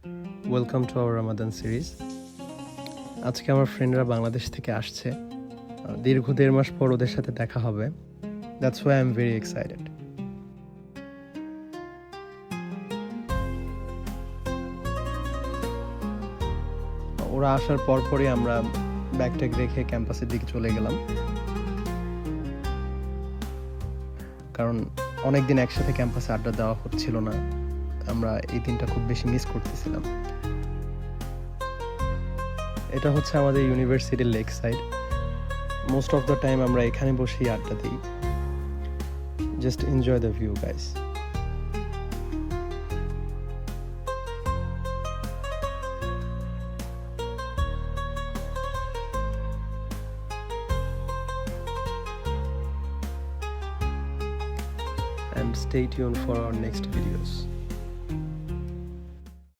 Welcome to our Ramadan series. আজকে আমার ফ্রেন্ডরা বাংলাদেশ থেকে আসছে। দীর্ঘ 1.5 মাস পর ওদের সাথে দেখা হবে। That's why I am very excited. ওরা আসার পরপরই আমরা ব্যাগট্যাগ রেখে ক্যাম্পাসের দিকে চলে গেলাম, কারণ অনেকদিন একসাথে ক্যাম্পাসে আড্ডা দেওয়া হচ্ছিল না। আমরা এই দিনটা খুব বেশি মিস করতেছিলাম। এটা হচ্ছে আমাদের ইউনিভার্সিটির lake side. Most of the time আমরা এখানে বসেই আড্ডা দিই। Just enjoy the view guys. And stay tuned for our next videos.